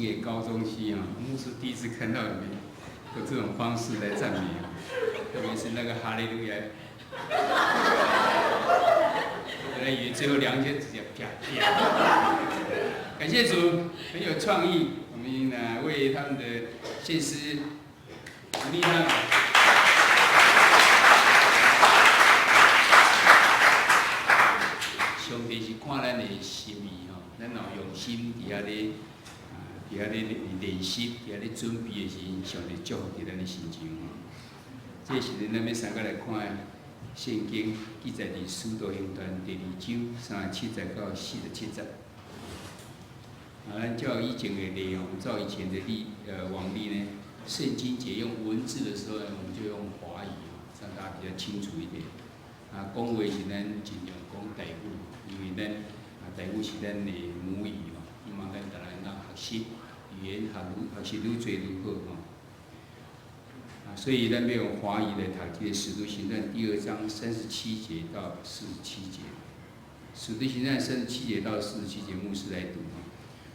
野高中期啊，牧师第一次看到有这种方式来赞美啊，特别是那个哈利路亚，本来以为最后2节直接啪啪。感谢主，很有创意，我们呢为他们的献诗鼓励他们。上帝是看咱的心意吼，咱若用心伫遐咧，伫遐咧练习，伫遐咧准备的时阵，上帝祝福伫咱的心情吼。这时阵咱要三个来看圣经记载伫《使徒行传》第2章37到47节。咱照以前的内容，照以前的往例呢，圣经节用文字的时候呢，我们就用华语让大家比较清楚一点。讲话是咱尽量讲台语。因为咱台语是咱的母语嘛，希望咱逐个人学习语言学习愈侪愈好吼。所以咱要用华语来读这个《使徒行传》第2章37节到47节。《使徒行传》37节到47节，牧师来读。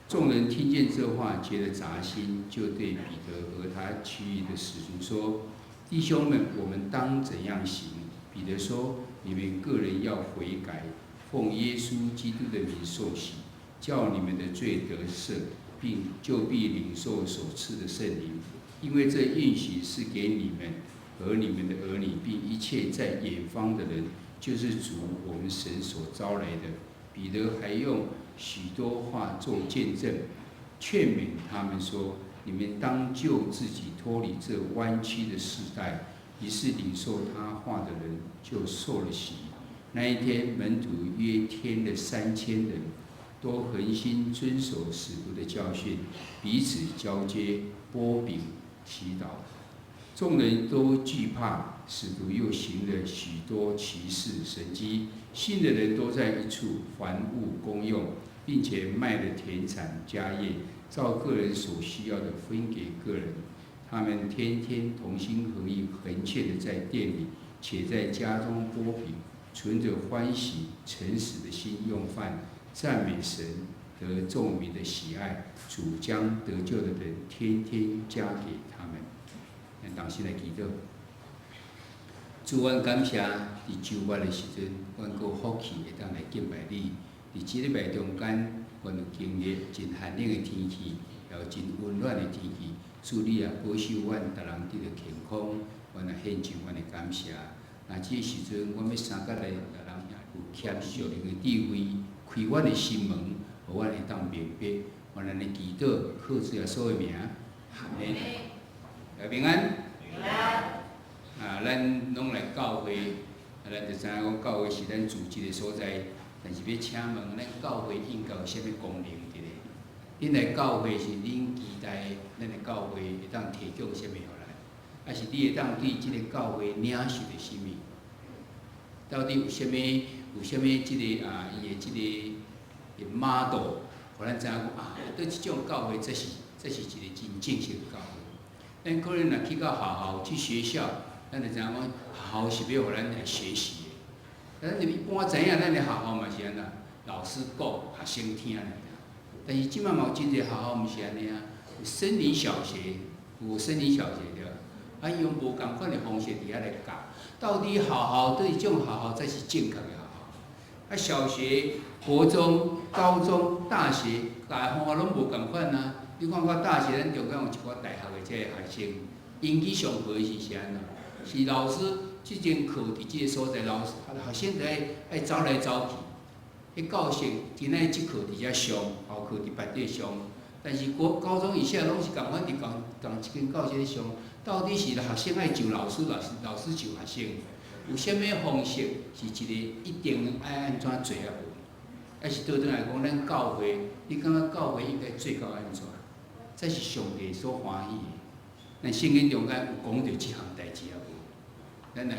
众人听见这话，觉得扎心，就对彼得和他其余的使徒说：“弟兄们，我们当怎样行？”彼得说：“你们个人要悔改。奉耶稣基督的名受洗，叫你们的罪得赦，并就必领受所赐的圣灵，因为这应许是给你们和你们的儿女，并一切在远方的人，就是主我们神所招来的。”彼得还用许多话做见证，劝勉他们说：“你们当救自己脱离这弯曲的世代。”于是领受他话的人就受了洗。那一天，门徒约添了3000人，都恒心遵守使徒的教训，彼此交接、擘饼、祈祷。众人都惧怕，使徒又行了许多奇事神迹，信的人都在一处，凡物公用，并且卖了田产家业，照个人所需要的分给个人。他们天天同心合意，恒切的在店里，且在家中擘饼。存着欢喜、诚实的心用饭，赞美神，得众民的喜爱。主将得救的人天天加给他们。当时来祈祷，主，阮感谢伫周末的时阵，阮有福气会当来敬拜你。伫这礼拜中间，阮有经历真寒冷的天气，也有真温暖的天气。主你也保守阮逐人得着健康，阮也献上阮的感谢。那这时阵，阮要三角来，逐人有谦属灵的智慧，开阮的心门，互阮会当明白。阮安尼祈祷，靠主耶稣的名，阿门。大家平安。平安。咱拢来教会，咱就知影讲教会是咱组织的所在，但是要请问，咱教会应该有啥物功能伫咧？恁来教会是恁期待咱的教会会当提供啥物互咱？还是你会当对即个教会领受的啥物？到底有啥物？即个伊的即个 model， 互咱知影讲对即种教会，这是一个真正式的教会。咱可能若去到学校、去学校，咱就知影讲学校是要互咱来学习的。咱就一般知影，咱的学校嘛是安怎，老师讲，学生听。但是即摆嘛有真侪学校毋是安尼啊，有森林小学，有森林小学对。用无共款的方式伫遐来教，到底学校对这种学校才是正确的学校？小学、国中、高中、大学，教的方法拢无共款啊！你看看大学，咱中间有一寡大学的这个学生，因去上课是啥呢？是老师即间课伫即个所在，老师学生爱走来走去，迄教室今仔即课伫遮上，后课伫别地上，但是高中以下拢是共款伫同一间教室上。到底是学生爱就老师，老师就学生，有啥物方式是一个一定爱安怎做啊？还是倒转来讲，咱教会，你感觉教会应该做到安怎？这是上帝所欢喜的。咱圣经中间有讲到即项代志啊无？咱来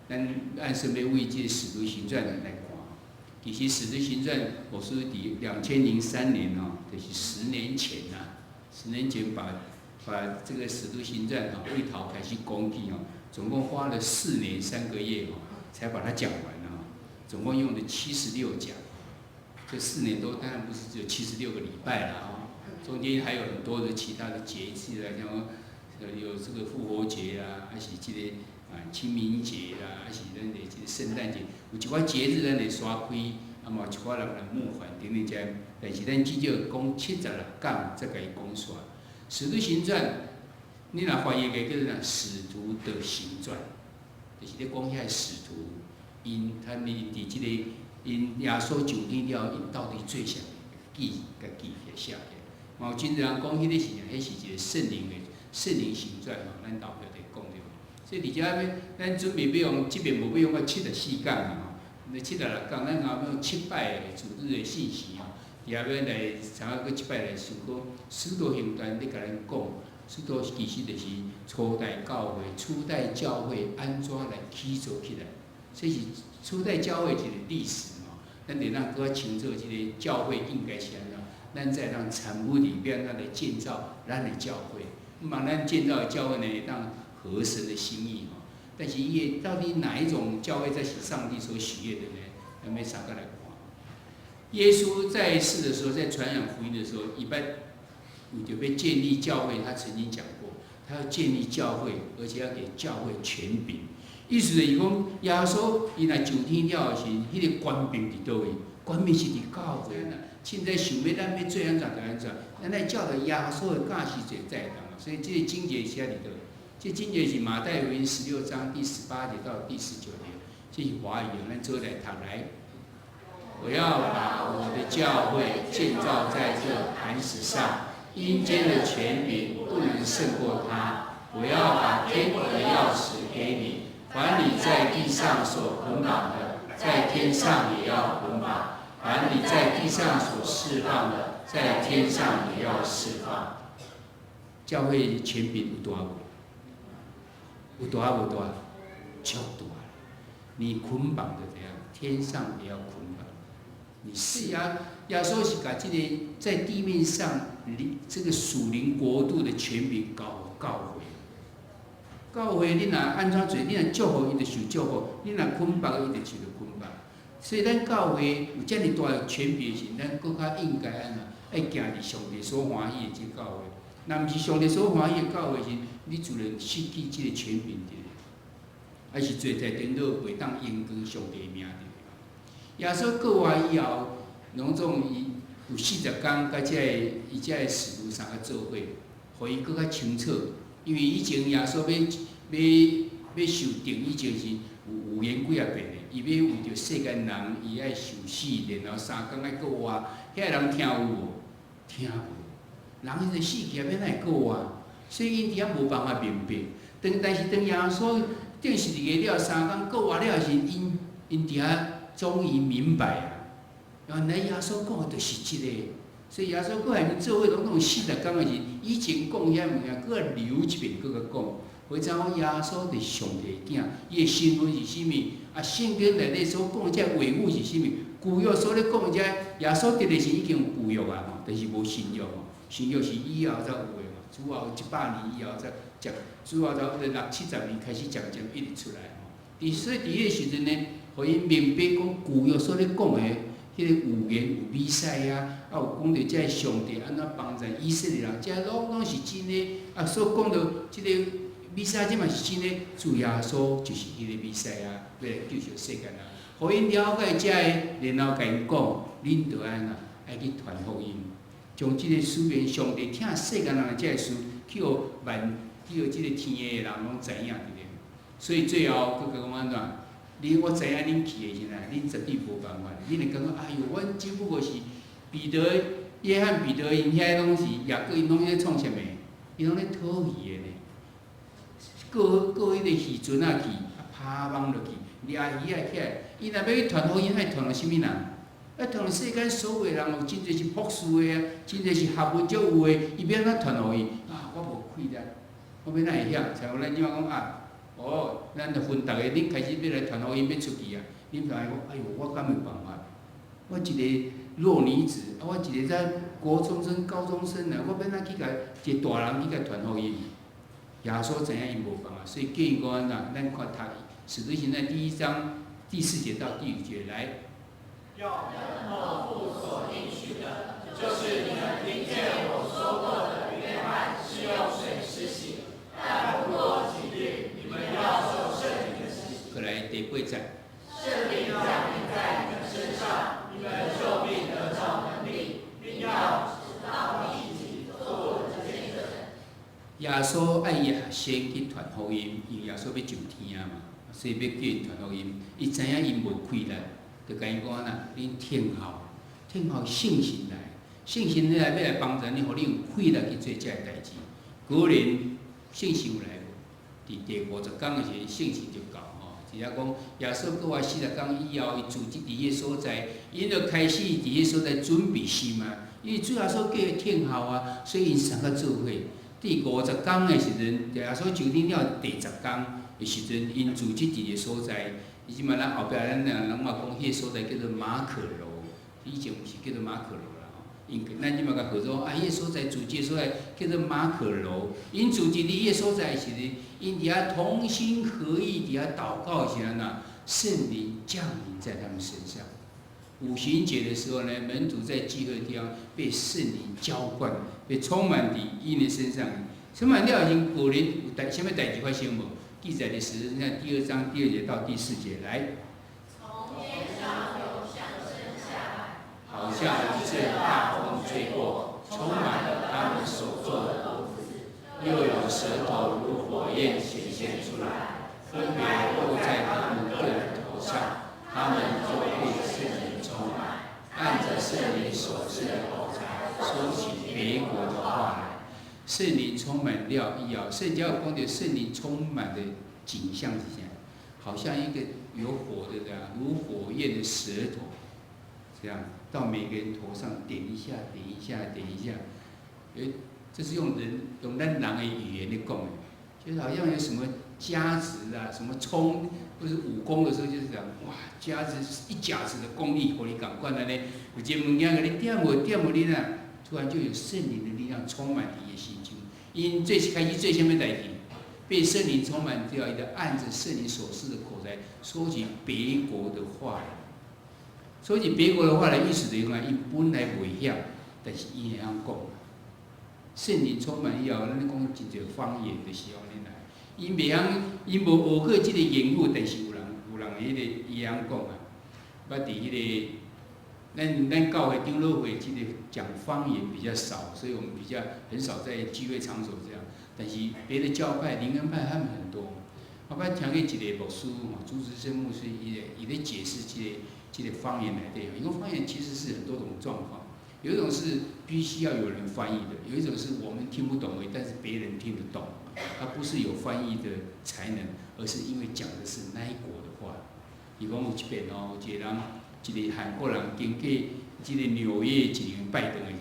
咱按说要为这《使徒行传》来看。其实《使徒行传》我是伫2003年就是10年前10年前把这个《使徒行传》为头开始讲起总共花了4年3个月才把它讲完总共用了76讲。这4年多当然不是只有76个礼拜了中间还有很多的其他的节气啦，像有这个复活节啊，还是这个清明节啦，还是咱的这个圣诞节，有一寡节日咱会刷开，啊嘛有一寡人来募款等等这，但是咱至少讲76讲才甲伊讲煞。使徒行传，你若翻译个叫做使徒的行传，就是咧讲遐使徒，因伫即个因耶稣上天了，因到底做啥？记甲记起写起。嘛有真侪人讲迄个是啥？迄是一个圣灵行传吼，咱后壁就讲着。所以伫遮要，咱准备要用，即边无要用到74讲啊吼，76讲，咱后要用7摆的主日的信息吼，也要来参考个7摆来想讲，使徒行传咧甲咱讲，使徒其实就是初代教会，初代教会安怎来起造起来，这是初代教会一个历史吼，咱得让搁较清楚即个教会应该是安怎，咱再让产物里边咱来建造咱的教会，嘛咱建造的教会呢，让合神的心意吼。但是伊到底哪一种教会才是上帝所喜悦的呢？咱要三个来看。耶稣在世的时候，在传扬福音的时候，一般为着要建立教会，他曾经讲过，他要建立教会，而且要给教会权柄。意思就是讲，耶稣伊若上天了时，迄个权柄伫倒位？权柄是伫教会啦。凊彩想要咱要做安怎就安怎，咱来照着耶稣的教示做在当。所以这个经节写伫倒。这经节是马太福音16章第18节到第19节，这是华语，咱做来读来。我要把我的教会建造在这磐石上，阴间的权柄不能胜过它。我要把天国的钥匙给你，凡你在地上所捆绑的，在天上也要捆绑；凡你在地上所释放的，在天上也要释放。教会权柄有大无？有大无大？超大！你捆绑的怎样？天上也要捆绑。你是耶稣是把这个在地面上这个属灵国度的权柄教会。教会你若安怎做？你若祝福伊就受祝福，你若捆绑伊就受到捆绑。所以咱教会有遮尔大的权柄时，咱更较应该安怎？爱行伫上帝所欢喜的这教会。若毋是上帝所欢喜的教会时，你自然失去这个权柄的，还是做在颠倒袂当荣光上帝的名的。耶稣过活以后，拢总伊有40天，甲伊遮个使徒三个做伙，互伊更较清楚。因为以前耶稣要受定以前是有言几啊遍的，伊要为着世间人，伊爱受死，然后3天爱过活，遐人听有无？听无。人迄个死去也免来过活，所以因伫遐无办法明白。但是当耶稣定12个了3天过活了时，因伫遐终于明白啊，原来耶稣讲的就是即个。所以耶稣搁下面做伙拢40天的时，以前讲遐物件，搁留一遍，搁甲讲。为怎讲耶稣是上帝的囝？伊的身份是啥物？啊，圣经内底所讲的这话语是啥物？旧约所咧讲的这耶稣得的是已经有旧约啊吼，但是无新约吼。新约是以后才有的嘛，主后100年以后才讲，主后才60、70年开始渐渐一直出来吼。所以伫迄个时阵呢，互因明白讲旧约所咧讲的。迄个有言有比赛啊，有讲到这上帝安怎帮助以色列人，这拢是真的。啊，所讲到即个比赛，这嘛是真的。主耶稣就是迄个比赛啊，要来救赎世间人。互因了解这个，然后甲因讲，恁着安怎爱去传福音，将即个使命上帝听世间人的这个事，去互即个天下的人拢知影着咧。所以最后佫讲安怎？我知影恁去的时阵，恁绝对无办法。恁会感觉，哎哟，阮只不过是彼得、约翰、彼得因遐拢是，雅各因拢咧创啥物？伊拢咧讨鱼的呢。过迄个渔船仔去，拍网落去，掠鱼仔起来。伊若要去传福音，爱传互啥物人？爱传互世间所有的人，有真侪是博士的啊，真侪是学问足有的，伊要安怎传互伊？啊，我无气力，我要哪会晓？像咱即摆讲啊。哦，咱着分逐个，恁开始要来传福音，要出去啊！恁就爱讲，哎哟，我敢有办法？我一个弱女子，啊，我一个在国中生、高中生啊，我要哪去甲一个大人去甲传福音？耶稣知影伊无办法，所以建议讲安怎？咱看读《使徒行传》第1章第4节到第5节来。要等候父所应许的，就就是你们听见我说过的，约翰是用水施洗，但不过几日，你们要受圣灵的洗。过来第八节，圣灵降临在你们身上，你们就必得着能力，并要知道你自己做的这些人。耶稣爱耶先去传福音，因为耶稣要上天嘛，所以要叫因传福音。伊知影因无气力，就甲伊讲呐，恁听候圣神来，圣神来要来帮助你，互你有气力去做这代志。果然圣神有来无？伫第50天的时候，圣神就到吼。只要讲耶稣过完40天以后，伊组织伫迄所在，因就开始伫迄所在准备心啊。因为主耶稣叫伊听候啊，所以因三个做伙。第50天的时阵，耶稣上天了第10天的时阵，因组织伫个所在。即嘛，咱后壁咱人嘛讲，迄个所在叫做马可楼，以前毋是叫做马可楼啦吼。因咱即嘛甲号做迄个所在组织所在叫做马可楼。因组织伫迄个所在时阵，因伫遐同心合意伫遐祷告时阵呐，圣灵降临在他们身上。五旬节的时候呢，门徒在聚会地方被圣灵浇灌，被充满伫因的身上。充满了，因果然有什么代志发生无？记载的时间，看第2章第2节到第4节来。从天上有响声下来，好像一阵大风吹过，充满了他们所做的屋子，又有舌头如火焰显现出来，分别落在他们个人头上，他们就被圣灵充满，按着圣灵所赐的口才，说起别国的话来。圣灵充满了以后，圣经有讲到圣灵充满的景象是啥？好像一个有火的这样，如火焰的舌头，这样到每个人头上点一下，点一下，点一下。这是用咱人的语言来讲的，就是好像有什么加持啊，什么冲，或是武功的时候，就是讲哇，加持一甲子的功力，互你赶快的呢，有一个物件给你点无你呐，突然就有圣灵的力量充满你的心中。因开始做什么代志？被圣灵充满掉，伊就按着圣灵所赐的口才，说起别国的话来。说起别国的话来，意思就是讲，伊本来袂晓，但是伊会晓讲。圣灵充满以后，咱讲真侪方言的时候来，因袂晓，因无学过即个言语，但是有人迄个伊会晓讲啊。捌伫迄个。咱教会长老会，这个讲方言比较少，所以我们很少在聚会场所这样。但是别的教派、灵恩派他们很多。我捌听过一个牧师朱执生牧师，伊咧解释这个方言内底。因为方言其实是很多种状况，有一种是必须要有人翻译的，有一种是我们听不懂而已，但是别人听得懂。它不是有翻译的才能，而是因为讲的是那一国的话。伊讲有一遍哦，有一个人。一个韩国人经过即个纽约一个拜登的时，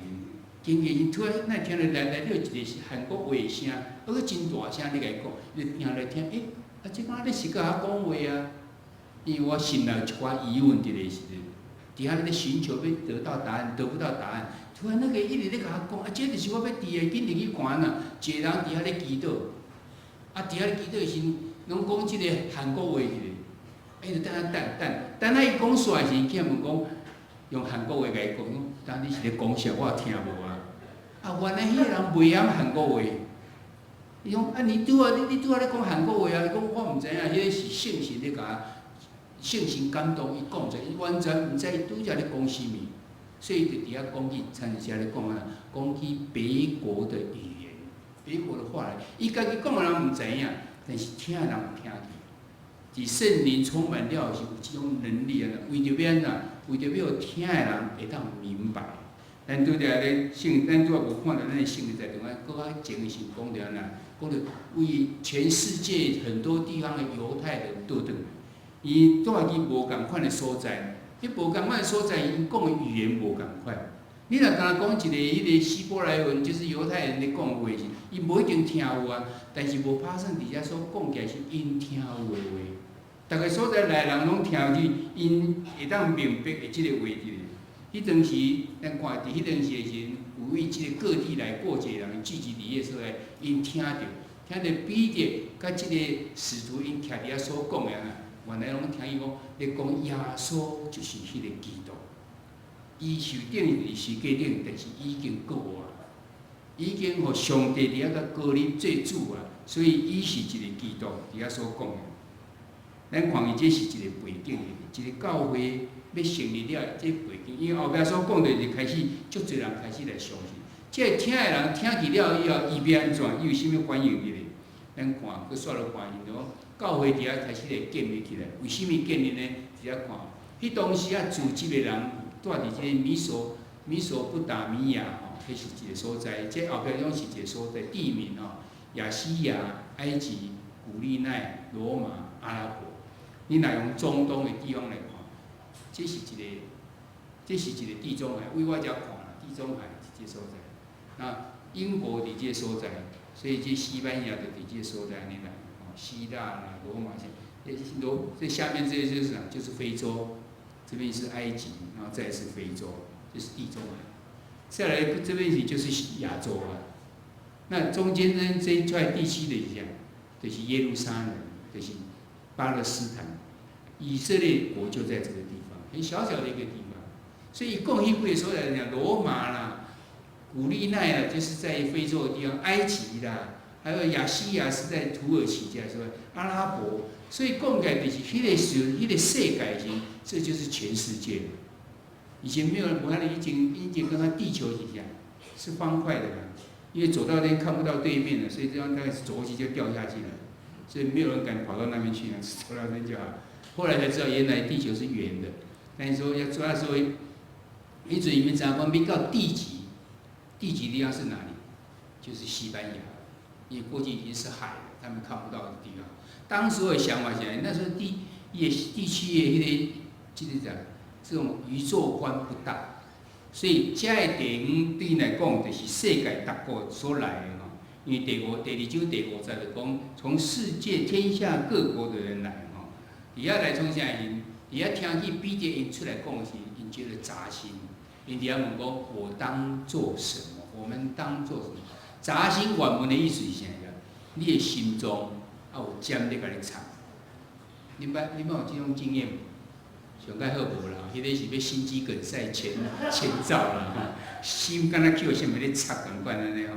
经过因突然那听到来了一个韩国话的声，而个真大声，你甲伊讲，你听来听，即摆你是甲我讲话啊？因为我心内有一寡疑问伫个时阵，伫遐咧寻求要得到答案，得不到答案。突然那个一直咧甲我讲，这就是我要伫个，紧入去看呐。一个人伫遐咧祈祷，伫遐咧祈祷时，拢讲即个韩国话去。就等伊讲出来时，囝问讲用韩国话甲伊讲，当你是咧讲啥，我听无啊。原来迄个人袂晓韩国话。伊讲你拄啊咧讲韩国话啊？伊讲我毋知影，迄个是圣神咧甲圣神感动伊讲者，伊完全毋知伊拄则咧讲啥物，所以就伫遐讲起，参时咧讲起别国的语言、别国的话来。伊家己讲的人毋知影，但是听的人有听去。是圣灵充满了是有这种能力啊！为着要安怎？为着要听的人会当明白。咱拄则咧咱拄仔无看到咱的圣经在中间，搁较前的时讲着安怎？讲着为全世界很多地方的犹太人倒转，伊住去无共款的所在，迄无共款的所在，因讲的语言无共款。你若敢讲一个迄个希伯来文，就是犹太人咧讲的话是，伊无一定听有啊，但是无拍算伫遮所讲起来是因听有的话。逐个所在来人拢听去，因会当明白的即个话题。迄当时，咱看伫迄当时的时阵，有为即个各地来过节人聚集伫个所在，因听着彼得甲即个使徒因徛伫遐所讲的啊，原来拢听伊讲，咧讲耶稣就是迄个基督。伊受定义是界定，但是已经够啊，已经互上帝伫遐甲高你做主啊，所以伊是一个基督伫遐所讲的。咱看伊这是一个背景，一个教会要成立了这背景，因为后壁所讲的就开始，足侪人开始来相信。这听的人听去了以后，伊要安怎？伊有啥物反应入来？咱看，佮煞落看因咯。教会伫遐开始来建立起来，为什么建立呢？伫遐看，迄当时啊，组织的人住伫即个米索不达米亚吼，迄是一个所在。这后壁拢是一个所在地名吼，亚细亚、埃及、古利奈、罗马、阿拉伯。你若用中东的地方来看，这是一个地中海，为我遮看啦，地中海是这个所在。那英国伫这个所在，所以这西班牙就伫这个所在安尼来。希腊啦、罗马这下面这些就是啥？就是非洲，这边是埃及，然后再是非洲，这是地中海。再来这边就是亚洲啊。那中间呢这一块地区的一下，就是耶路撒冷，就是巴勒斯坦，以色列国就在这个地方，很小小的一个地方。所以共一会所来讲，罗马啦、古利奈啦，就是在非洲的地方，埃及啦。还有亚细亚是在土耳其这是吧？阿拉伯，所以讲起来就是迄个时，迄个世界性，这就是全世界。以前没有人，我看已经跟他地球一样，是方块的嘛，因为走到那边看不到对面了，所以这样大概是走过去就掉下去了，所以没有人敢跑到那边去了，走到那边就好。后来才知道原来地球是圆的，但是说要抓的时候，一直你们讲讲比较地极地方是哪里？就是西班牙。因为过去已经是海了，他们看不到的地方。当时我的想法是，那时候地区的就是讲这种宇宙观不大，所以这个电影对因来讲，就是世界各国所来的吼。因为第二章第5节就讲，从世界天下各国的人来吼，伫遐来从啥因？伫遐听去彼得因出来讲是，因觉得扎心。因伫遐问讲，我当做什么？我们当做什么？扎心原文的意思是啥个？你的心中啊有针在甲你插。你捌有这种经验无？上盖好无啦，迄个是要心肌梗塞前兆啦吼，心敢若叫啥物咧插共款安尼吼，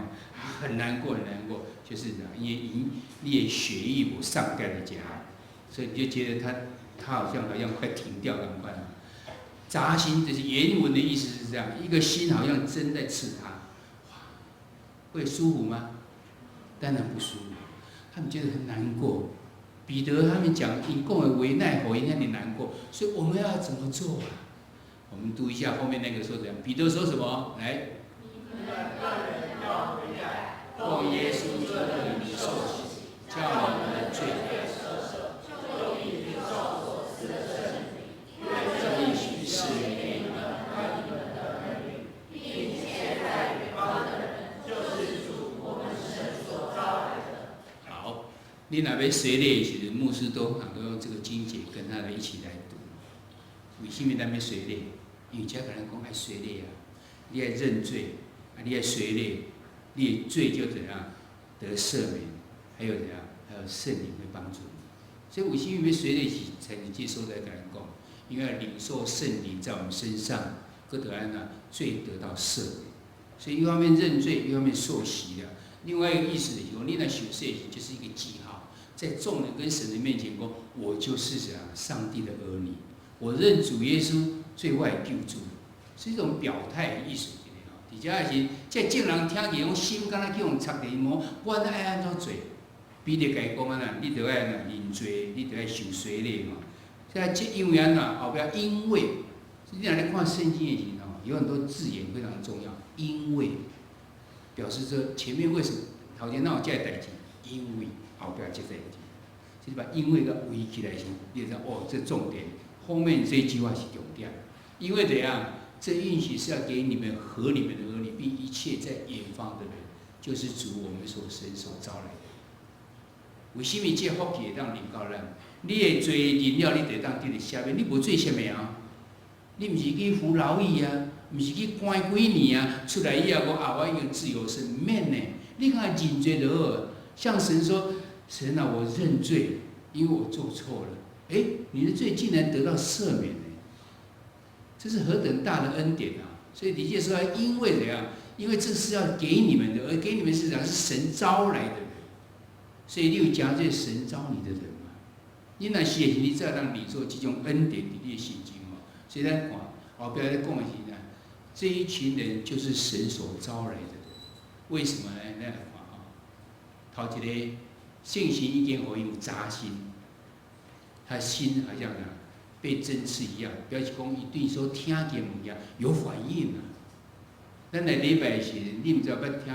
很难过很难过，就是因为你的血液无上盖的家，所以你就觉得他好像快停掉共款。扎心就是原文的意思是这样，一个心好像针在刺他。会舒服吗？当然不舒服，他们觉得很难过。彼得他们讲，因讲的为奈何因那里难过，所以我们要怎么做啊？我们读一下后面那个说怎样。彼得说什么？来，你们个人要悔改，奉耶稣的名受洗，叫你们的罪被赦赦，就必领受所赐的圣灵，因为这应许是给你们和你们的儿女，并且在远方的人。就是主我们神所招来的。好，你若要洗礼时阵，牧师都用这个经节跟他们一起来读。为什么咱要洗礼？因为遮个人讲爱洗礼啊，你爱认罪，啊，你爱洗礼，你的罪就怎样得赦免，还有怎样，还有圣灵会帮助你。所以为什么要洗礼时才能接受在个人讲？因为要领受圣灵在我们身上，各得安呐，罪得到赦免。所以一方面认罪，一方面受洗了。另外一个意思就是说，你那受洗就是一个记号，在众人跟神的面前说，我就是上帝的儿女，我认主耶稣最外救主，是一种表态的意思。而且是这众人听见，讲心敢若叫人插地摸，我爱安怎做？彼得甲伊讲啊，你着爱认罪，你着爱受洗礼嘛。这因为安怎？后壁因为，你若咧看圣经的时候，有很多字眼非常重要。因为表示说前面为什么头前哪有这个代志？因为后边这个代志，就是把因为个围起来先，你知道哦，这重点。后面这句话是重点，因为怎样？这应许是要给你们和你们的儿女，并一切在远方的人，就是主我们所神所招来的。为什么这福气会当临到咱？你的罪认了，你得当得到赦免。你无做啥物啊？你毋是去服劳役啊？毋是去关几年啊？出来以后讲啊，我已经自由身，免呢。你看认罪就好，向神说：神啊，我认罪，因为我做错了。你的罪竟然得到赦免呢？这是何等大的恩典啊！所以理解说，因为怎样？因为这是要给你们的，而给你们是讲是神招来的人，所以你有讲这神招你的人嘛？你那些你再让你做这种恩典的你的心经嘛？所以咱看后边在讲的是呢，这一群人就是神所招来的人，为什么呢？咱来看啊，头一个信心已经会有扎心，他心好像被针刺一样，表示讲伊对所听见物件有反应啊。咱来礼拜时，你毋知道要听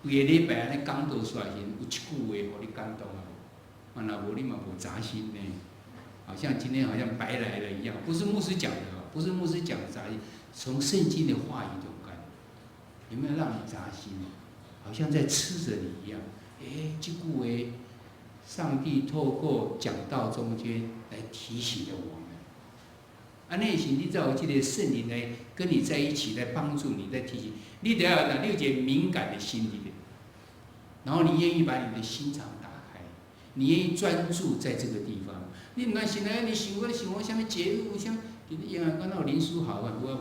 规个礼拜安尼讲道出来时，有一句话互你感动啊无？若无你嘛无扎心呢。好像今天好像白来了一样，不是牧师讲的，不是牧师讲的扎心，从圣经的话语中看，有没有让你扎心？好像在吃着你一样。这句话，上帝透过讲道中间来提醒了我们。安尼是，你才有这个圣灵来跟你在一起，来帮助你，来提醒你。得要你有一个敏感的心里面，然后你愿意把你的心肠打开，你愿意专注在这个地方。你唔但是呢，你想我什么节目，什么今天刚好林书豪啊，有啊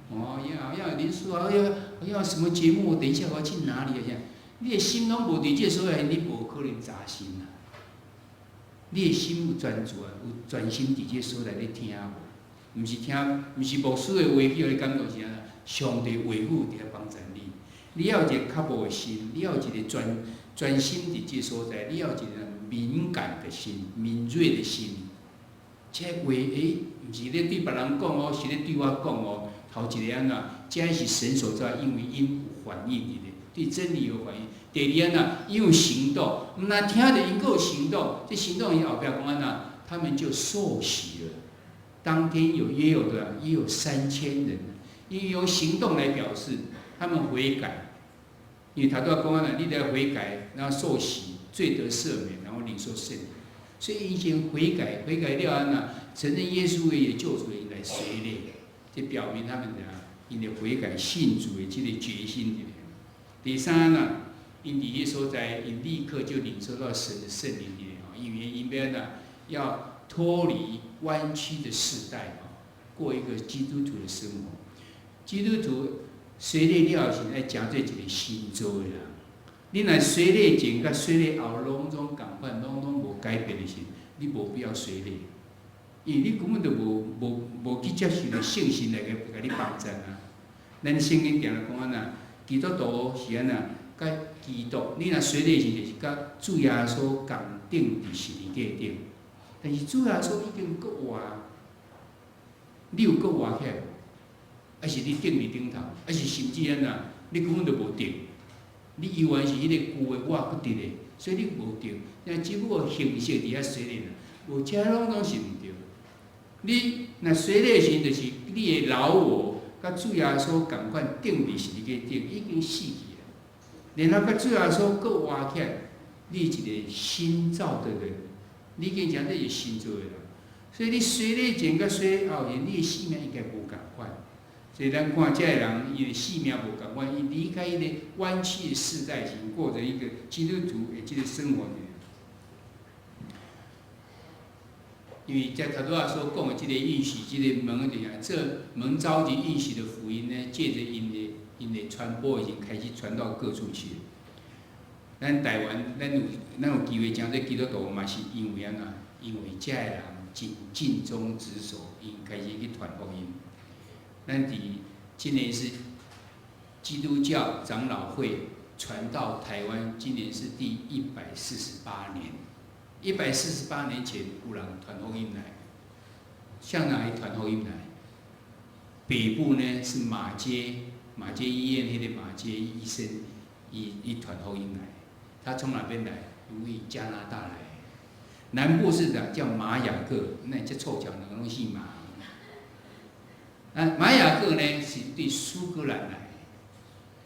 无？要林书豪要什么节目？等一下我要去哪里啊？你的心拢无伫这所在，你无可能扎心啊。你的心有专注啊，有专心伫这所在咧听无？毋是听，毋是牧师的话语，互你感动是安怎？上帝话语伫遐帮助你。你要有一个较无的心，你要有一个专心伫这所在，你要有一个敏感的心、敏锐的心。这话毋是咧对别人讲哦，是咧对我讲哦。头一个安怎？这是神所造，因为因有反应的，对真理有反应。第二安怎？因有行动，毋但听着因有行动，这行动伊后壁讲安怎？他们就受洗了。当天约有3000人，因为用行动来表示他们悔改。因为他都要讲啊，你得悔改，然后受洗，罪得赦免，然后领受圣灵。所以以前悔改了安怎？承认耶稣为救主来随礼，这表明他们因的悔改信主的这个决心。第三呢，因伫迄所在，因立刻就领受到神的圣灵的，因为因边要脱离弯曲的世代，过一个基督徒的生活。基督徒随礼了是爱诚做一个新造的人。你若随礼前甲随礼后拢总共款，拢无改变的时，你无必要随礼，因为你根本就无去接受着圣神来甲你帮助啊。咱圣经定了讲安怎？基督徒是安怎？甲基督，你若随礼时就是甲主耶稣共顶伫十字架顶。但是主耶稣已经搁活，你有搁活起来无？还是你顶伫顶头？还是甚至安怎？你根本就无顶。你依然是迄个旧的我搁伫咧，所以你无对。但只不过形式伫遐随礼啦，无这拢是毋对。你若随礼时，就是你的老我，甲主耶稣共款顶伫十字架顶，已经死去了。然后甲主耶稣搁活起来，你一个新造的人，你已经讲这是新造的人。所以你随礼前甲随礼后，你的性命应该无共款。所以咱看这个人，伊的性命无共款，伊离开迄个弯曲的世代型，过着一个基督徒的这个生活。因为在头拄仔所讲的这个应许，这个门怎样？这门召集应许的福音呢，借着因的传播，已经开始传到各处去了。咱台湾，咱有机会讲这基督徒嘛，是因为安怎？因为这个人尽忠职守，因开始去传福音。咱伫今年是基督教长老会传到台湾，今年是第148年。148年前有人传福音来，向哪里传福音来？北部呢是马街医院迄个马街医生，伊传福音来。他从哪边来？因为加拿大来。南部是叫马雅各，那这臭脚两个拢姓马。马雅各呢是对苏格兰来，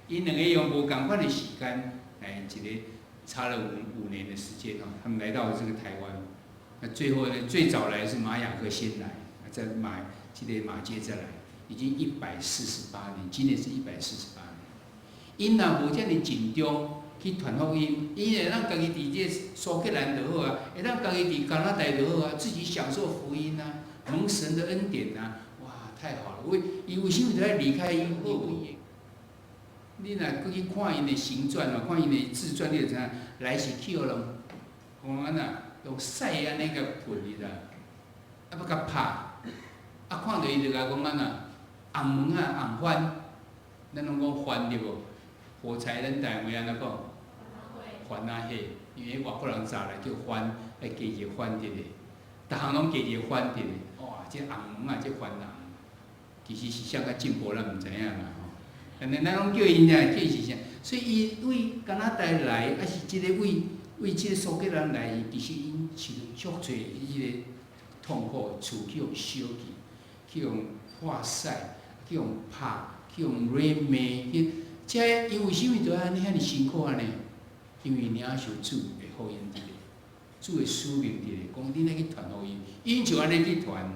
因两个用无共款的时间，一个差了5年的时间哦，他们来到这个台湾。那最后呢，最早来是马雅各先来，再这个马街再来，已经148年，今年是148年。因若无遮尔尽忠去传福音，因会当家己伫这苏格兰就好啊，会当家己伫加拿大就好啊，自己享受福音啊，蒙神的恩典啊。太好了！伊为什么在离开因后位？你若过去看因的行传哦，看因的自传，你就知影来是去互人，安那用屎安尼甲喷伊啦，啊要甲拍，啊看到伊就甲讲安那红门啊红番，咱拢讲番对无？火柴咱台话安怎讲？番啊嘿，因为外国人早来叫番，来加一个番伫咧，逐项拢加一个番伫咧，哇！这红门啊，这番啊，其实是啥较进步，咱毋知影啦吼。安尼咱拢叫因啊，叫是啥？所以伊为加拿大来，还是即个为即个苏格兰来，其实因受足侪迄个痛苦，厝去用烧去，去用破屎，去用拍，去用骂去。这因为啥物着安尼遐尼辛苦安尼？因为领受主的福音伫咧，主的使命伫咧，讲你来去传福音，因就安尼去传。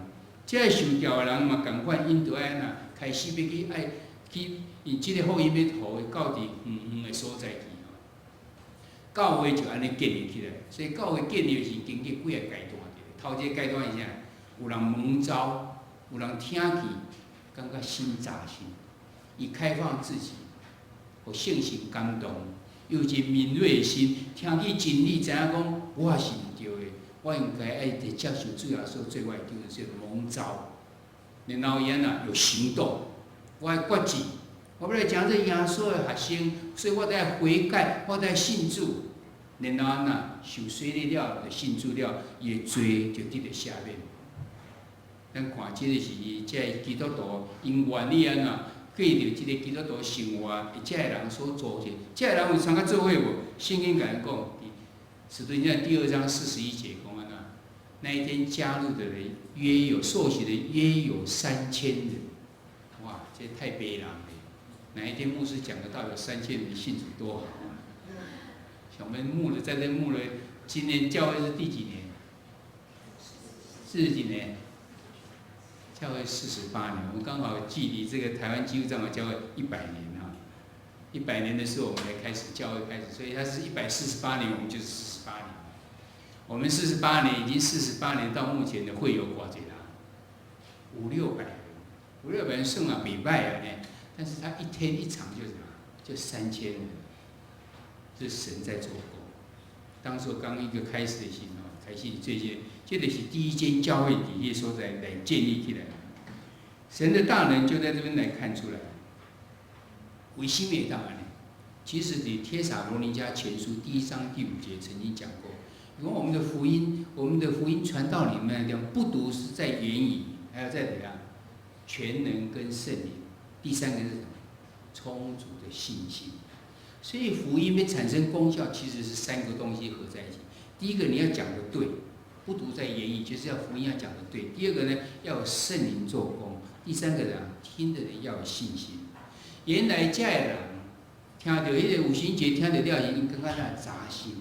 这受教的人嘛共款，因着安那开始要去爱去，因即个福音要互伊到伫远远的所在去吼。教会就安尼建立起来，所以教会建立是经过几个阶段的。头一个阶段是啥？有人蒙召，有人听去，感觉心扎心，伊开放自己，互圣神感动。有一敏锐的心，听去真理，知影讲我是毋对的，我应该爱得接受主耶稣做我的救主，蒙召。然后伊安那有行动，我爱决志，我要来讲这耶稣的学生，所以我得悔改，我得信主。然后安那受洗了，就信主了，伊的罪就得到赦免。咱看即个是这基督徒因愿意安那。继着即个基督徒生活，遮个人所做的，遮个人有参甲做伙无？圣经甲咱讲，使徒行传第2章41节讲安那，那一天加入的人约有受洗的约有3000人，哇，这太悲凉了。哪一天牧师讲得到有3000人信主多好啊！像我们牧了，在这牧了，今年教会是第几年？40几年。教会48年，我们刚好距离这个台湾基督长老教会100年哈。100年的时候，我们才开始教会开始，所以它是148年，我们就是48年。我们48年已经48年，到目前的会有多少人？500-600人，500-600人算啊，袂歹啊呢。但是他一天一场就什么？就3000人，这是神在做工。当初刚一个开始的时候，开始这些。这就是第一间教会底下所在来建立起来，神的大能就在这边来看出来。为什么会当安尼？其实在帖撒罗尼迦前书第1章第5节曾经讲过，因为我们的福音传道里面讲，不独是在言语，还有在怎样全能跟圣灵。第3个是什么？充足的信心。所以福音要产生功效，其实是3个东西合在一起。第一个，你要讲的对。不独在言语，就是要福音要讲的对。第二个呢，要有圣灵做工。第3个人听的人要有信心。原来这人听到迄个有神节，听到了时，因感觉那扎心，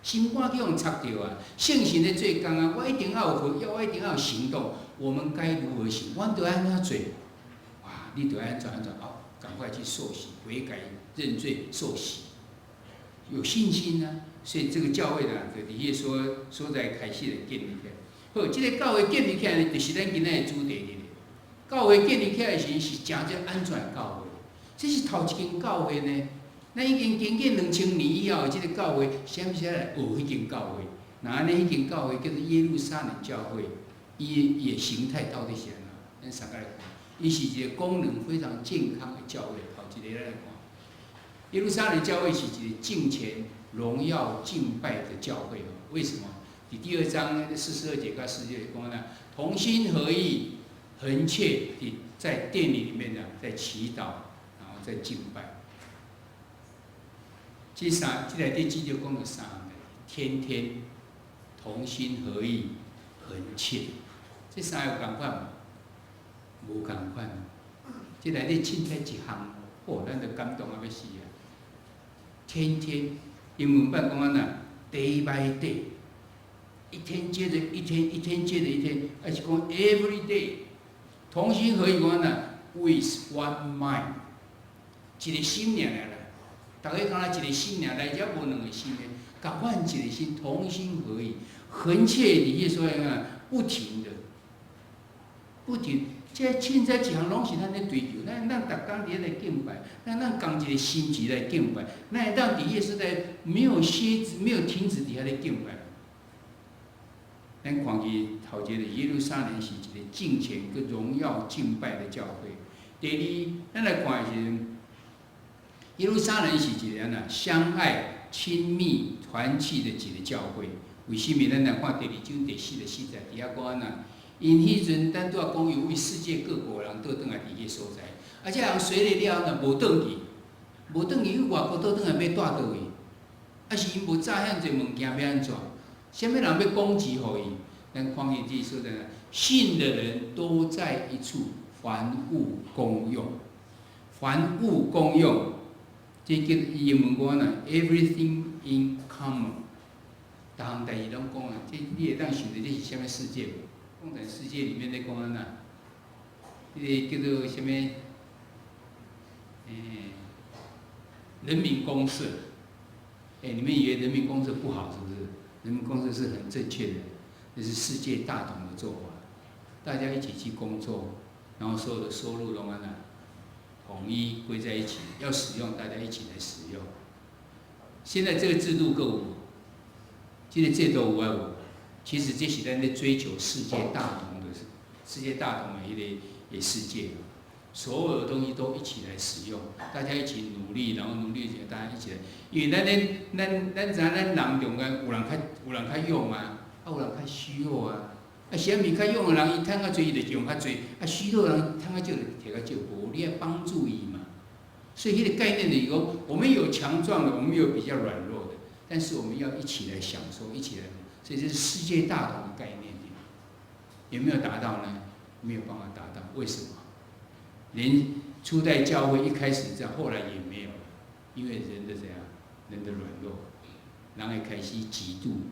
心肝去用插着啊。圣神咧做工啊，我一定要有我一定要有行动。我们该如何行？我得安怎做？哇，你得安怎哦，赶快去受洗，悔改认罪受洗，有信心啊。所以这个教会呢，就伫迄所在开始来建立起来。好，这个教会建立起来呢，就是咱今仔的主题咧。教会建立起来时是真正安全的教会，这是头一间教会呢。咱已经经过2000年以后，这个教会啥物时来学迄间教会？那安尼迄间教会叫做耶路撒冷教会，伊的形态到底是安怎？咱三个来看，伊是一个功能非常健康的教会。头一个来看，耶路撒冷教会是一个敬虔。荣耀敬拜的教会哦，为什么？第2章42节到40节讲呢，同心合意、恒切地在殿里面呢，在祈祷，然后在敬拜。这内底只就讲了3个，天天同心合意、恒切，这3有共款吗？无共款。这内底凊彩一项，哦，咱就感动啊要死啊！天天。英文版讲安那 ，day by day， 一天接着一天，一天接着一天，而是讲 every day， 同心合意讲安那 ，with one mind， 一个心念来，大家讲一个心念来，也无2个心的，共款一个心，同心合意，恒切伫迄所以啊，不停的，这凊彩一项拢是咱咧追求，咱逐工伫咧敬拜，咱共一个心志来敬拜，咱会当伫耶稣在没有歇止、没有停止底下咧敬拜。咱看去头一个耶路撒冷是一个敬虔、跟荣耀敬拜的教会。第二，咱来看的是耶路撒冷是一个相爱、亲密、团契的一个教会。为什么？咱来看第2章第4个4节，底下讲因迄阵咱拄仔讲有为世界各国人倒转来伫迄所在，而且人随了了无转去，无转去去外国倒转来要住倒位，啊是因无早遐侪物件要安怎？啥物人要攻击互伊？咱看见这说的，信的人都在一处，凡物公用，凡物公用，这个英文讲everything in common， 逐项代志拢讲这你会当想着这是啥物世界？共产世界里面在讲迄个叫做啥物？人民公社。你们以为人民公社不好是不是？人民公社是很正确的，这是世界大同的做法。大家一起去工作，然后所有的收入拢统一归在一起，要使用大家一起来使用。现在这个制度够无？这个制度有啊无？其实这是咱在追求世界大同的一个世界，所有的东西都一起来使用，大家一起努力，然后努力大家一起来，因为咱知影咱人中间有人较勇啊，有人较虚弱啊，啥物较勇的人伊趁较侪伊就用较侪，虚弱的人趁较少就摕较少，无你要帮助伊嘛。所以迄个概念就是讲，我们有强壮的，我们有比较软弱的，但是我们要一起来享受，一起来。所以这是世界大同的概念，有没有达到呢？没有办法达到，为什么？连初代教会一开始这样，后来也没有了，因为人的怎样，人的软弱，人会开始嫉妒，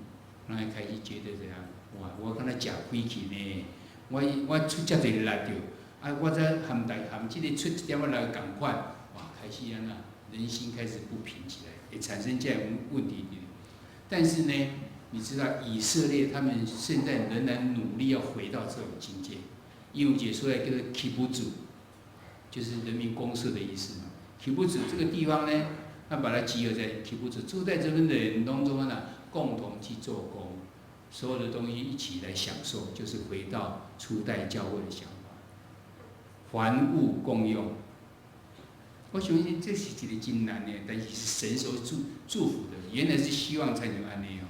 人会开始觉得怎样？哇，我敢若食亏去呢，我出遮侪力着，我再含这个出一点仔来共款，哇，开始人心开始不平起来，会产生这样问题。但是呢？你知道以色列他们现在仍然努力要回到这种境界，英文解出来叫做 kibbutz， 就是人民公社的意思嘛。kibbutz 这个地方呢，他把它集合在 kibbutz， 住在这边的人当中共同去做工，所有的东西一起来享受，就是回到初代教会的想法，凡物共用。我相信这是一个真难的，但是是神所祝福的，原来是希望才能安尼哦。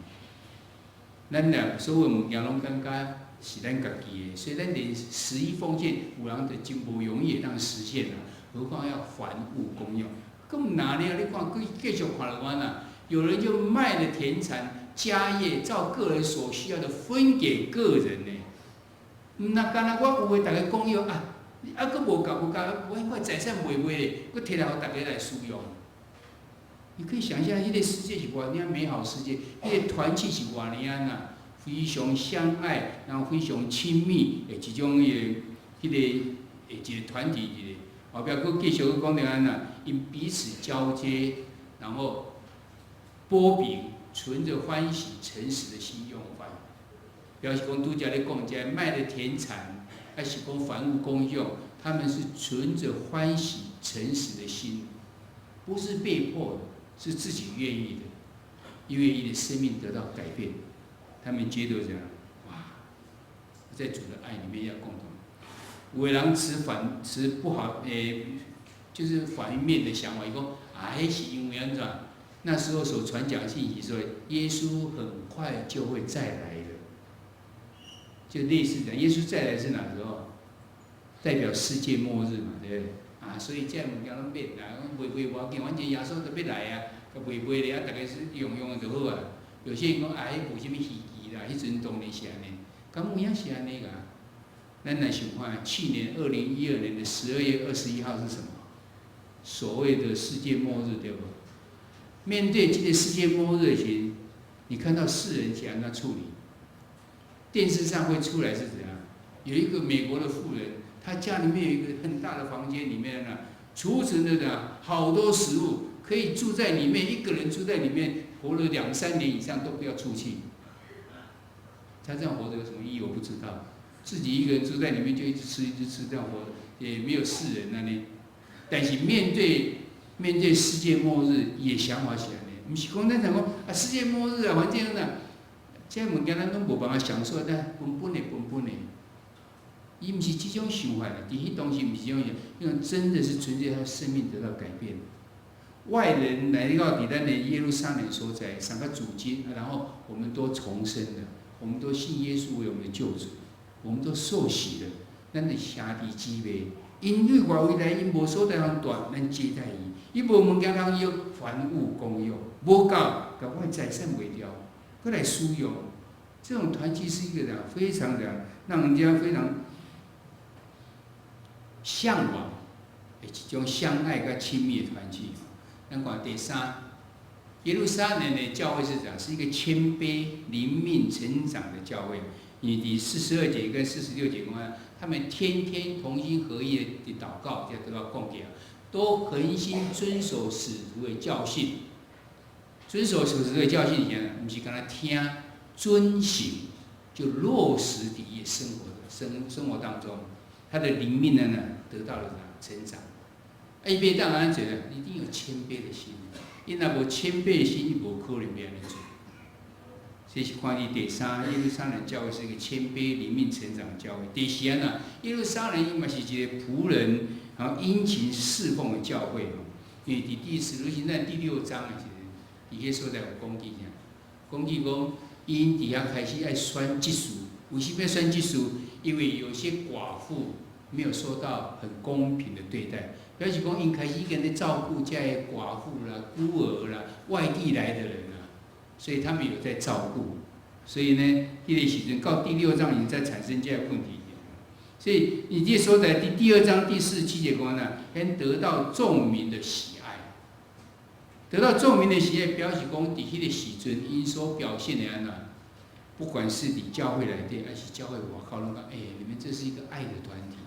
咱所有物件拢感觉是咱家己的，所以咱连11奉献有人就真无容易当实现啦，何况要凡物公用。咁哪了？你看，继续看落去有人就卖了田产、家业，照个人所需要的分给个人呢。那干那我有诶，大家公用啊，佫无够，我财产卖咧，佫摕来互大家来使用。你可以想象，迄个世界是偌尔美好世界，迄个团契是偌尔非常相爱，然后非常亲密的一种迄个一个团体。后壁佫继续讲着因彼此交接，然后波饼，存着欢喜诚实的心用饭。表示讲拄则咧讲，遮卖的田产，还是讲凡物公用，他们是存着欢喜诚实的心，不是被迫的。是自己愿意的，因为你的生命得到改变，他们觉得这样，哇，在主的爱里面要共同。有的人持不好，就是反面的想法，伊讲还是因为安怎？那时候所传讲信息说，耶稣很快就会再来的，就类似的，耶稣再来是哪时候？代表世界末日嘛，对不对？所以这物件拢免啦，卖无要紧，反正耶稣都要来啊，甲卖咧，大家是用的就好啊。有些人讲无啥物稀奇啦，迄阵当然是安尼，敢有影是安尼个？咱来想看，去年2012年的12月21号是什么？所谓的世界末日，对不？面对这个世界末日时，你看到世人是安怎处理？电视上会出来是怎样？有一个美国的妇人。他家里面有一个很大的房间，里面储存着好多食物，可以住在里面，一个人住在里面，活了2、3年以上都不要出去。他这样活着有什么意义？我不知道。自己一个人住在里面就一直吃这样活，也没有世人那里。但是面对世界末日，也想法起来呢，不是讲咱想讲啊世界末日啊，反正啊，这物件咱拢无办法享受，但本本的。伊毋是这种想法的，伫迄当时毋是这种想法，因为真的是纯粹他生命得到改变。外人来到伫咱的耶路撒冷所在，上个主经，然后我们都重生了，我们都信耶稣为我们的救主，我们都受洗了，咱的兄弟姊妹，因对外围来，因无所在通住，咱接待伊，伊无物件通用，凡物公用，无够，甲我的财产卖掉，过来使用。这种团契是一个非常让人家非常向往的一种相爱跟亲密的团契。咱看第三，耶路撒冷的教会是怎样？是一个谦卑、灵命成长的教会。你第42节跟46节讲，他们天天同心合意的祷告，才得到供给，都恒心遵守使徒的教训。遵守使徒的教训，不是干那听。遵行就落实伫伊生活当中，他的灵命呢得到了成长。伊别当然觉得一定有谦卑的心，因若无谦卑的心，伊无可能要安尼做。这是看第三，耶路撒冷教会是一个谦卑、灵命成长的教会。第四啊，耶路撒冷伊嘛是一个仆人，然后殷勤侍奉的教会。因为第使徒行传第6章啊，其实伊迄所在有讲起讲。因底下开始爱选技术，为什么要选技术？因为有些寡妇没有受到很公平的对待，表示讲因开始跟咧照顾这些寡妇啦、孤儿啦、外地来的人啦，所以他们有在照顾。所以呢，迄个时阵到第6章已经在产生这个问题。所以你这所在第2章第47节讲呢，先得到众民的喜爱。得到众民的喜爱，表示讲，伫迄个时阵，因所表现的安怎，不管是伫教会内底，还是教会外口，拢讲，你们这是一个爱的团体，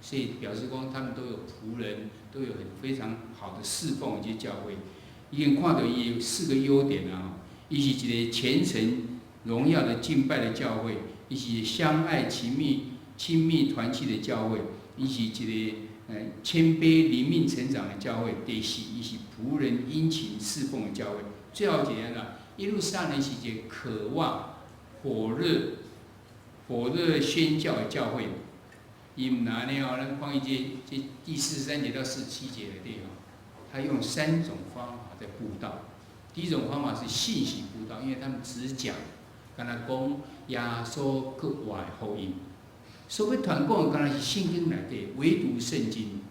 所以表示讲，他们都有仆人，都有非常好的侍奉以及教会。已经看到伊有4个优点啊，伊是一个虔诚、荣耀的敬拜的教会，伊是相爱、亲密团契的教会，伊是一个。谦卑、灵命成长的教会。第4，伊是仆人殷勤侍奉的教会。最后一点啊，耶路撒冷是一个渴望、火热宣教的教会。伊唔拿呢哦，咱看伊这第43节到47节的地方，他用3种方法在布道。第一种方法是信息布道，因为他们只讲，跟他讲耶稣搁活的福音。所谓传讲，敢若是圣经内底，唯独圣经，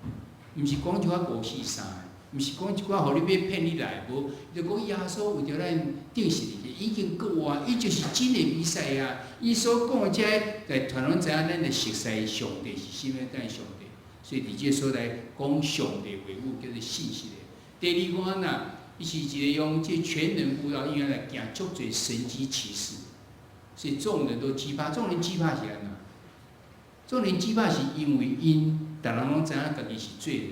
毋是讲一寡五四三的，毋是讲一寡互你要骗你来，无就讲耶稣为着咱定死的，已经搁活，伊就是真的弥赛亚。伊所讲的这来传人知影，咱的熟悉上帝是什么等上帝，所以伫这所在讲上帝为物，叫做信息的。第2款呐，伊是一个用这全能布道，应该来行足侪神迹奇事，所以众人都惧怕。众人惧怕是安怎？众人惧怕是因为因，逐人拢知影家己是罪人。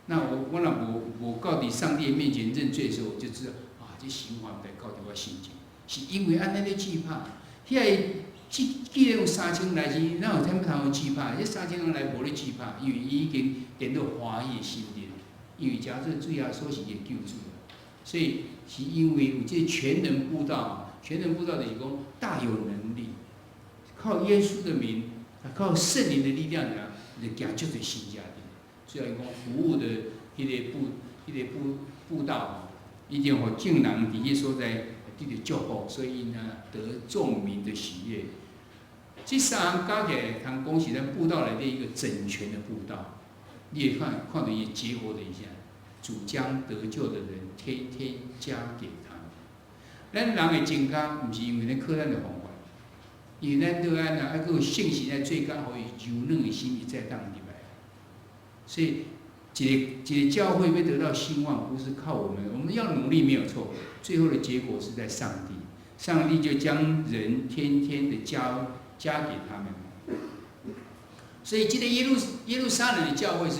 那我若无到伫上帝面前认罪的时候，我就知道啊，这刑罚得到伫我心前，是因为安尼咧惧怕。既然有3000来钱，哪有啥物通惧怕？这3000人来无咧惧怕，因为伊已经颠到欢喜的心里，因为假设主耶稣是会救主的，所以是因为有这全能布道，全能布道就是讲大有能力，靠耶稣的名。靠圣灵的力量呢，就行足侪新家庭。所以讲服务的迄个布道，一定互众人伫迄所在得到祝福，所以呢得众民的喜悦。这3项加起来，通讲是咱布道内底一个整全的布道。你也看到伊结合了一下，主将得救的人天天加给他们。咱人的增加，毋是因为咱靠咱的方法。因为咱对安啊，还佫有信心在最刚可以柔软的心意再当入来，所以一个教会要得到兴旺，不是靠我们要努力没有错，最后的结果是在上帝，上帝就将人天天的加给他们。所以这个耶路撒冷的教会是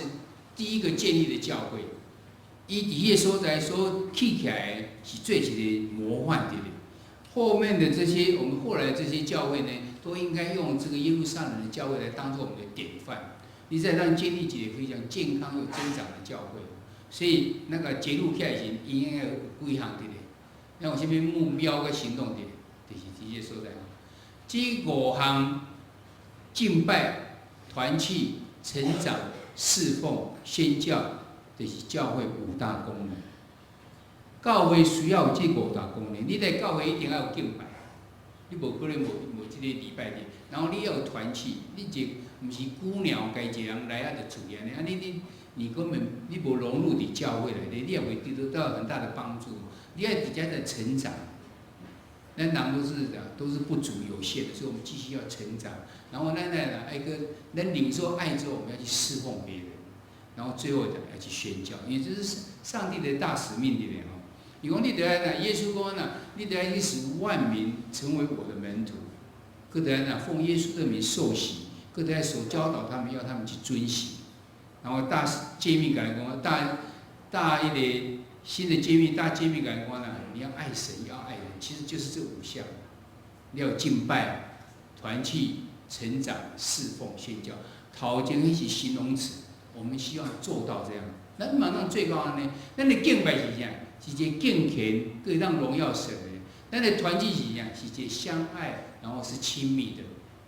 第一个建立的教会，伊伫个所在所起起来是做一个模范的。后面的这些，我们后来的这些教会呢，都应该用这个耶路撒冷的教会来当做我们的典范。你再让建立一个非常健康又增长的教会。所以那个揭露起来时，应该有几项的咧，那有啥物目标跟行动的，就是这些所在。这5项敬拜、团契、成长、侍奉、宣教，就是教会5大功能。教会需要有这5大功能，你在教会一定要有敬拜，你无可能无这个礼拜日，然后你要有团契，你就毋是孤鸟家一个人来就处理安尼，你根本你无融入伫教会内底，你也会得到很大的帮助。你要直接的成长，咱人都是不足有限的，所以我们继续要成长。然后咱领受爱之后，我们要去侍奉别人，然后最后要去宣教，因为这是上帝的大使命里面哦。你讲你得要耶稣讲呐，你得要使万民成为我的门徒，各得要奉耶稣的名受洗，各得要所教导他们，要他们去遵行。然后大诫命感讲，大一个新的诫命，大诫命感讲呢，你要爱神，要爱人，其实就是这5项。你要敬拜、团契、成长、侍奉、宣教，头前那是形容词，我们希望做到这样。咱马上最高呢，咱的敬拜是啥？是一个敬虔，可以让荣耀神的。咱的团契是啥？是一个相爱，然后是亲密的。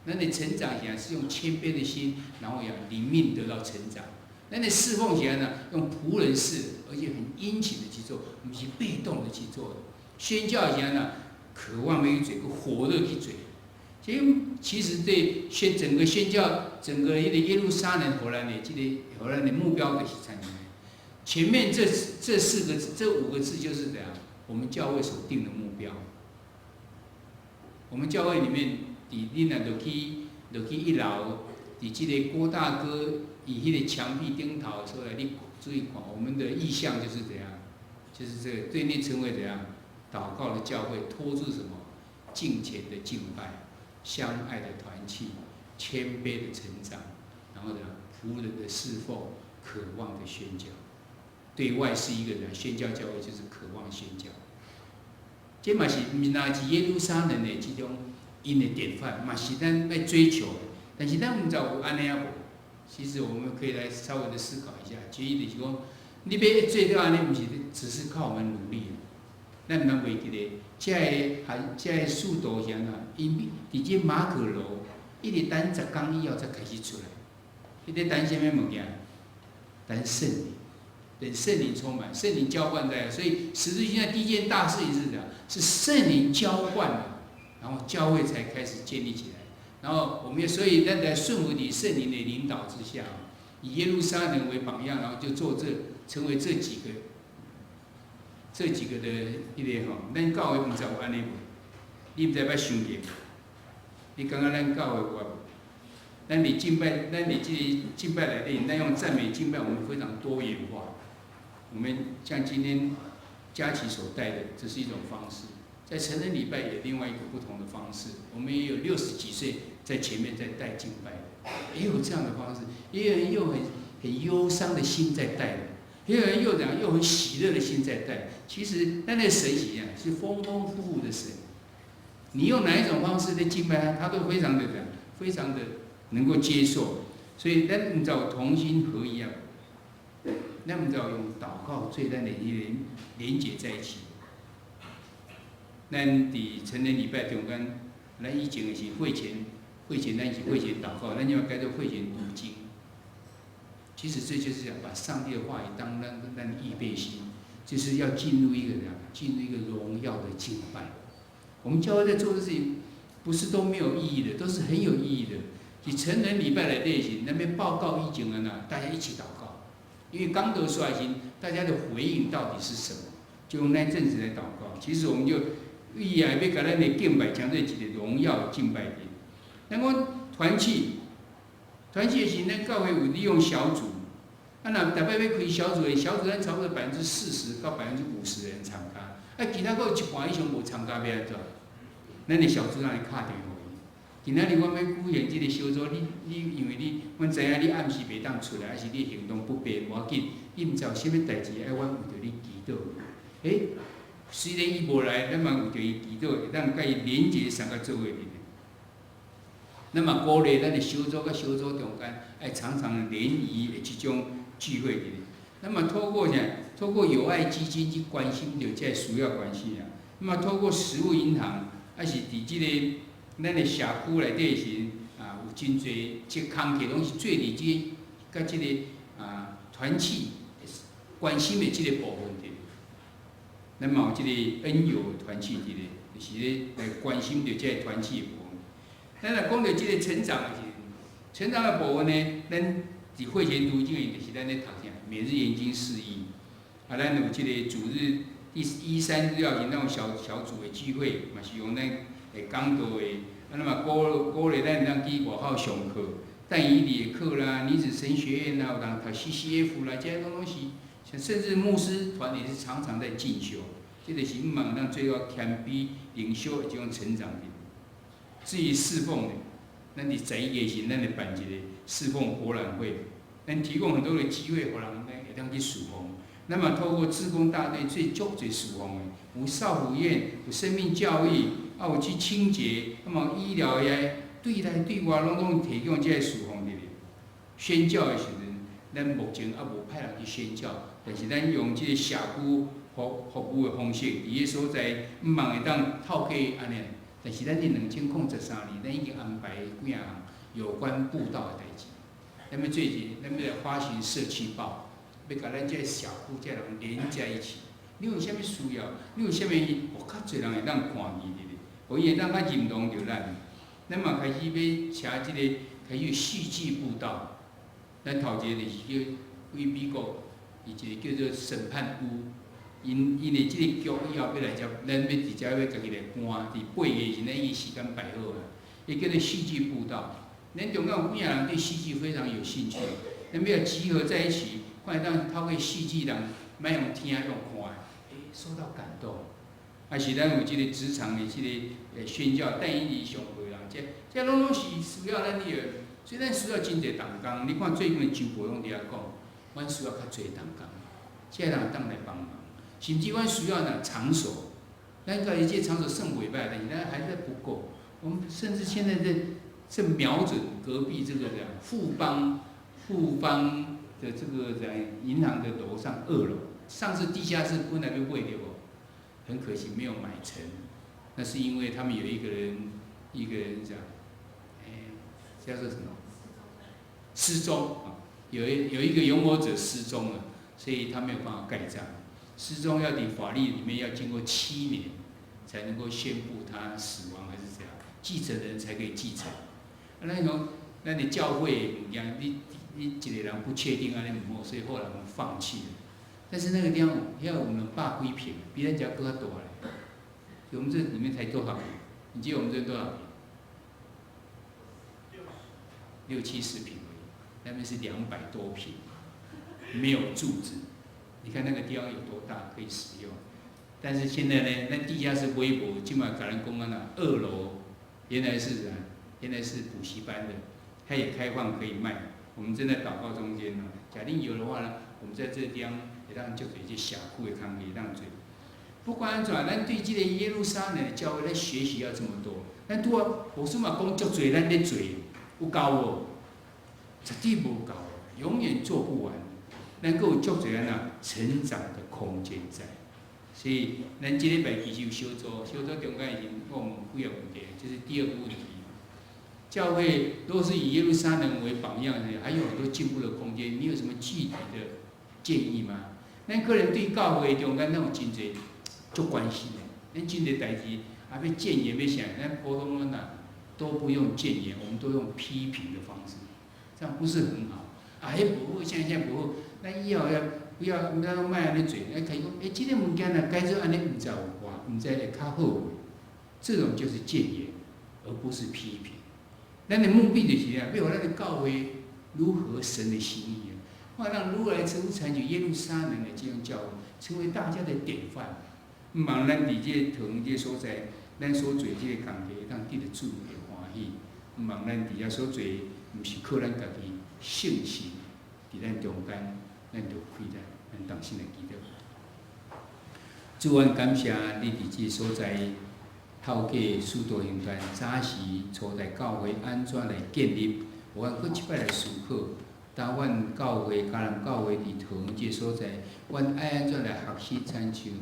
咱的成长是啥？是用谦卑的心，然后灵命得到成长。咱的侍奉起来呢，用仆人式，而且很殷勤的去做，不是被动的去做的。宣教起来呢，渴望的去做，个火热去做。其实对整个宣教，整个那个耶路撒冷荷兰的目标就是怎样？前面这5个字就是怎样？我们教会所定的目标。我们教会里面，你若落去1楼，伫这个郭大哥。以迄个墙壁顶头出来，你注意看，我们的意向就是怎样，就是这个对内成为怎样，祷告的教会，托住什么，敬虔的敬拜，相爱的团契，谦卑的成长，然后呢，仆人的侍奉，渴望的宣教。对外是一个人宣教教会，就是渴望宣教。这嘛是哪是耶路撒冷的这种因的典范，嘛是咱要追求的，但是咱唔知有安尼啊无。其实我们可以来稍微的思考一下，其实就是讲，你要做到安尼，不是只是靠我们努力，咱唔能袂记得，这个速度上啊，因伫这马可楼，一直等10天以后才开始出来，伊在等什么物件？等圣灵，等圣灵充满，圣灵浇灌在，所以使徒行传第一件大事情是什么？是圣灵浇灌了，然后教会才开始建立起来。然后我们所以咱在顺服你圣灵的领导之下，以耶路撒冷为榜样，然后就做成为这几个的一个吼，咱教会唔知有安尼无？你唔知要想念？你感觉咱教会有无？咱伫敬拜，咱伫这个敬拜内底，咱用赞美敬拜，我们非常多元化。我们像今天佳琪所带的，这是一种方式。在成人礼拜也另外一个不同的方式，我们也有60几岁在前面在带敬拜的，也有这样的方式，也有人又很忧伤的心在带的，也有人又很喜乐的心在带。其实那神一样是丰丰富富的神，你用哪一种方式在敬拜他都非常的能够接受。所以咱唔知有同心合一啊，咱唔知有用祷告最咱的连结在一起。咱伫成人礼拜中间，咱以前是会前咱是会前祷告，咱要改做会前读经。其实这就是要把上帝的话语当咱预备心，就是要进入一个荣耀的敬拜。我们教会在做的事情，不是都没有意义的，都是很有意义的。以成人礼拜来类型，那边报告以前呢，大家一起祷告，因为刚得出来时，大家的回应到底是什么？就用那阵子来祷告。其实我们就。伊也要甲咱的敬拜强做一个荣耀的敬拜点。咱讲团契的时，咱教会有利用小组，若逐摆要开小组的，小组咱差不多40%到50%的人参加，其他佫有一半以上无参加，要安怎？咱的小组让伊敲电话。今仔日我要鼓励这个小组，你因为阮知影你暗时袂当出来，还是你行动不便，无要紧，你毋知有啥物代志，阮为着你祈祷。虽然伊无来，咱嘛有着伊祈祷，咱甲伊连结3个做伙面。那么鼓励咱的小组甲小组中间，爱常常联谊的这种聚会伫咧。那么透过啥？透过友爱基金去关心着这需要关系啊。那么透过食物银行，还是伫即个咱的社区内底是啊，有真侪即工课拢是做伫即甲即个团契关心的即个部分伫。那么有即个恩友团契伫咧，就是咧来关心着即个团契的部分。咱若讲到即个成长的时候，成长的部分呢，咱伫会前途经营就是咱咧读啥，每日研经释义。啊，咱有即个主日第1、3日要有那种小组的聚会，嘛是用咱会讲道的，那么鼓励咱当去外口上课，但以理的课啦、女子神学院啦，有人读 CCF 啦，这些东西，甚至牧师团也是常常在进修，这就是毋茫咱最后谦卑灵修的这种成长的。至于侍奉的，咱伫11月时，咱会办一个侍奉博览会，咱提供很多的机会，互人会当去侍奉。那么，透过志工大队最侍奉的，有少辅院，有生命教育，有去清洁，那么医疗呀，对内对外拢提供这个侍奉的。宣教的时阵，咱目前还无派人去宣教，但是咱用这个社区服务的方式，伫个所在毋茫会当透过安尼。但是咱伫2013年，咱已经安排几项有关布道的代志。咱要最近，咱要来发行社区报。要甲咱这社区这人连在一起。你有啥物需要？你有啥物？哦，较侪人会当看见你咧，互伊会当较认同着咱。咱嘛开始要写即个，开始戏剧布道。咱头一个就是叫为美国，伊一个叫做审判屋。因的即个局以后要来接，咱要直接要家己来搬。伫8月时，咱伊时间摆好啊。伊叫做戏剧布道。咱中间有几啊人对戏剧非常有兴趣，咱要集合在一起。看当透过戏剧人，莫用听用看，受到感动。还是咱有即个职场的即个宣教带引理上会人，这拢是需要咱的，所以咱需要真侪同工。你看最近的周报拢伫遐讲，阮需要较侪同工，这人当来帮忙。甚至阮需要呢场所，咱家己这场所算袂歹，但是咱还是不够。我们甚至现在在瞄准隔壁这个富邦的这个在银行的楼上2楼，上次地下室本来要卖对不？很可惜没有买成。那是因为他们有一个人讲，叫做什么？失踪啊，有一个拥有者失踪了，所以他没有办法盖章。失踪要伫法律里面要经过7年，才能够宣布他死亡还是怎样，继承人才可以继承。那种咱的教会物件，你一个人不确定安尼唔好，所以后来我们放弃了。但是那个地方要有200几坪，比咱家更加大嘞。我们这里面才多少坪？你记得我们这多少坪？60-70坪而已，那边是200多坪，没有柱子。你看那个地方有多大可以使用？但是现在呢，那地下室微薄，今晚感恩公安啊，2楼原来是补习班的，它也开放可以卖。我们正在祷告中间呢。假定有的话呢，我们在这个地方也让就一些小区的康也让做。不管安怎，咱对这个耶路撒冷的教会，咱学习要这么多。咱拄啊，无什么讲足多，咱咧做，有够无？绝对无够，永远做不完。咱够有足多啊成长的空间在。所以，咱这礼拜其实有小组中间已经问我们几个问题，这是第2个问题。教会如果是以耶路撒冷为榜样的，还有很多进步的空间。你有什么具体的建议吗？咱个人对教会中间那种真侪足关心的，咱真侪代志啊要谏言要啥，咱普通人啊都不用谏言，我们都用批评的方式，这样不是很好。啊，迄不好，现在不好，咱以后要不要卖安尼做？咱可以讲，这个物件呢，该做安尼，唔知有话，唔知会较好。这种就是谏言，而不是批评。咱的目的就是啊，要让咱的教会如何神的心意啊，让如来之父采取耶路撒冷的这种教会，成为大家的典范。毋茫咱伫这同这所在，咱所做这个工作，让得到主的欢喜。毋茫咱伫遐所做，毋是靠咱家己信心，伫咱中间，咱就开展咱当心的祈祷。主，阮感谢你伫这所在，透过使徒行传早时初代教会安怎来建立，有法佫一摆来思考，当阮教会迦南教会伫桃园即个所在，阮爱安怎来学习参像，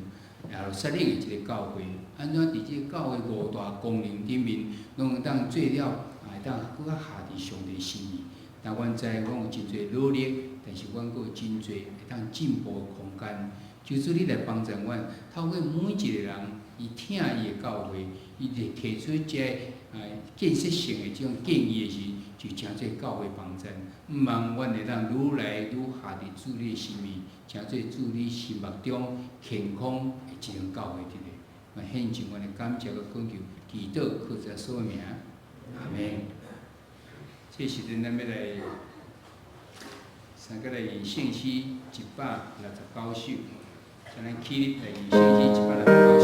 然后率领的一个教会，安怎伫即个教会五大功能顶面，拢会当做了，会当佫较下伫上帝心意。但阮知，阮有真侪努力，但是阮佫有真侪会当进步的空间。求主你来帮助阮，透过每一个人，伊听伊的教会，伊来提出这建设性的这种建议的时，就诚做教会帮助。毋望阮会当愈来愈下伫主你的心意，诚做主你心目中健康的一种教会伫咧。我献上阮的感谢佮恳求，祈祷靠着所名，阿门。这时阵，咱要来三个来用信息169首，咱起立来用信息169。